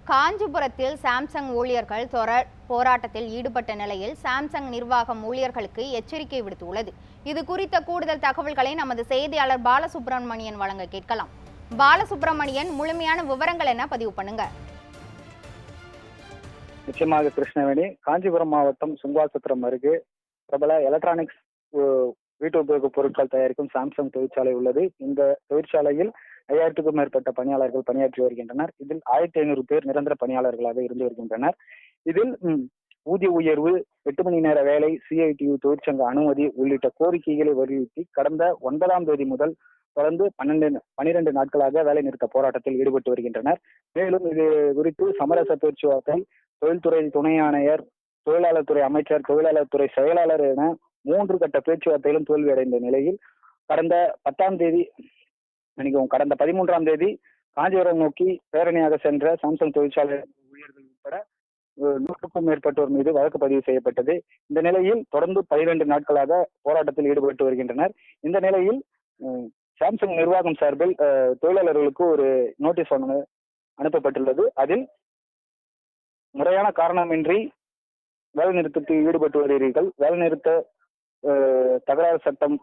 காஞ்சிபுரத்தில் சாம்சங் ஊழியர்கள் போராட்டத்தில் ஈடுபட்ட நிலையில் சாம்சங் நிர்வாகம் ஊழியர்களுக்கு எச்சரிக்கை விடுத்துள்ளது. இது குறித்த கூடுதல் தகவல்களை நமது செய்தியாளர் பாலசுப்ரமணியன் வழங்க கேட்கலாம். பாலசுப்ரமணியன், முழுமையான விவரங்கள் என்ன பதிவு பண்ணுங்க. நிச்சயமாக கிருஷ்ணவேணி. காஞ்சிபுரம் மாவட்டம் சுங்குவாசத்திரம் அருகே பிரபல எலக்ட்ரானிக்ஸ் வீட்டு உபயோக பொருட்கள் தயாரிக்கும் சாம்சங் தொழிற்சாலை உள்ளது. இந்த தொழிற்சாலையில் 5000க்கும் மேற்பட்ட பணியாளர்கள் பணியாற்றி வருகின்றனர். இதில் 1500 பேர் நிரந்தர பணியாளர்களாக இருந்து வருகின்றனர். இதில் ஊதிய உயர்வு, 8 மணி நேர வேலை, CITU தொழிற்சங்க அனுமதி உள்ளிட்ட கோரிக்கைகளை வலியுறுத்தி கடந்த 9ஆம் தேதி முதல் தொடர்ந்து 12 நாட்களாக வேலை நிறுத்த போராட்டத்தில் ஈடுபட்டு வருகின்றனர். மேலும் இது குறித்து சமரச பேச்சுவார்த்தை, தொழில்துறை துணை ஆணையர், தொழிலாளர் துறை அமைச்சர், தொழிலாளர் துறை செயலாளர் என 3 கட்ட பேச்சுவார்த்தையிலும் தோல்வியடைந்த நிலையில் கடந்த 13ஆம் தேதி காஞ்சிபுரம் நோக்கி பேரணியாக சென்ற சாம்சங் தொழிற்சாலை ஊழியர்கள் உட்பட 100க்கும் மேற்பட்டோர் மீது வழக்கு பதிவு செய்யப்பட்டது. இந்த நிலையில் தொடர்ந்து 12 நாட்களாக போராட்டத்தில் ஈடுபட்டு வருகின்றனர். இந்த நிலையில் சாம்சங் நிர்வாகம் சார்பில் தொழிலாளர்களுக்கு ஒரு நோட்டீஸ் அனுப்பப்பட்டுள்ளது. அதில் முறையான காரணமின்றி வேலை நிறுத்தத்தில் ஈடுபட்டு வருகிறீர்கள், வேலை நிறுத்த தகராறு சட்டம்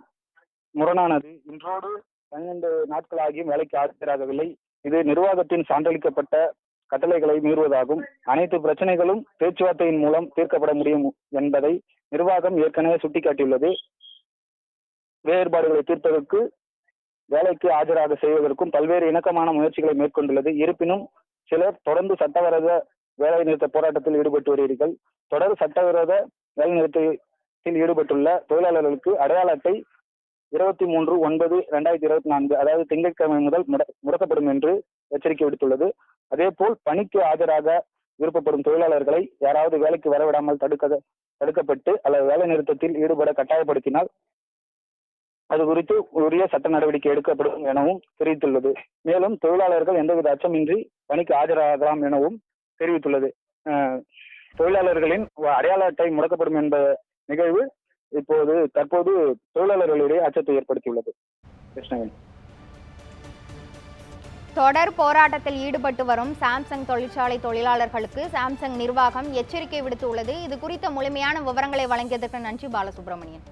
முரணானது, இன்றோடு 12 நாட்களாகியும் வேலைக்கு ஆஜராகவில்லை, இது நிர்வாகத்தின் சான்றளிக்கப்பட்ட கட்டளைகளை மீறுவதாகும், அனைத்து பிரச்சனைகளும் பேச்சுவார்த்தையின் மூலம் தீர்க்கப்பட முடியும் என்பதை நிர்வாகம் ஏற்கனவே சுட்டிக்காட்டியுள்ளது. வேறுபாடுகளை தீர்ப்பதற்கு வேலைக்கு ஆஜராக செய்வதற்கும் பல்வேறு இணக்கமான முயற்சிகளை மேற்கொண்டுள்ளது. இருப்பினும் சிலர் தொடர்ந்து சட்டவிரோத வேலை நிறுத்த போராட்டத்தில் ஈடுபட்டு வருகிறீர்கள். தொடர் சட்டவிரோத வேலை நிறுத்தத்தில் ஈடுபட்டுள்ள தொழிலாளர்களுக்கு அடையாள அட்டை 23/9/2024 அதாவது திங்கட்கிழமை முதல் முடக்கப்படும் என்று எச்சரிக்கை விடுத்துள்ளது. அதேபோல் பணிக்கு ஆஜராக விருப்பப்படும் தொழிலாளர்களை யாராவது வேலைக்கு வரவிடாமல் தடுக்கப்பட்டு அல்லது வேலை நிறுத்தத்தில் ஈடுபட கட்டாயப்படுத்தினால் அது குறித்து உரிய சட்ட நடவடிக்கை எடுக்கப்படும் எனவும் தெரிவித்துள்ளது. மேலும் தொழிலாளர்கள் எந்தவித அச்சமின்றி பணிக்கு ஆஜராகலாம் எனவும் தெரிவித்துள்ளது. தொழிலாளர்களின் அடையாள அட்டை முடக்கப்படும் என்ற நிகழ்வு தற்போது தொழிலாளர்களிடையே அச்சத்தை ஏற்படுத்தியுள்ளது. கிருஷ்ணவேணி. தொடர் போராட்டத்தில் ஈடுபட்டு வரும் சாம்சங் தொழிற்சாலை தொழிலாளர்களுக்கு சாம்சங் நிர்வாகம் எச்சரிக்கை விடுத்துள்ளது. இது குறித்த முழுமையான விவரங்களை வழங்கியதற்கு நன்றி பாலசுப்ரமணியன்.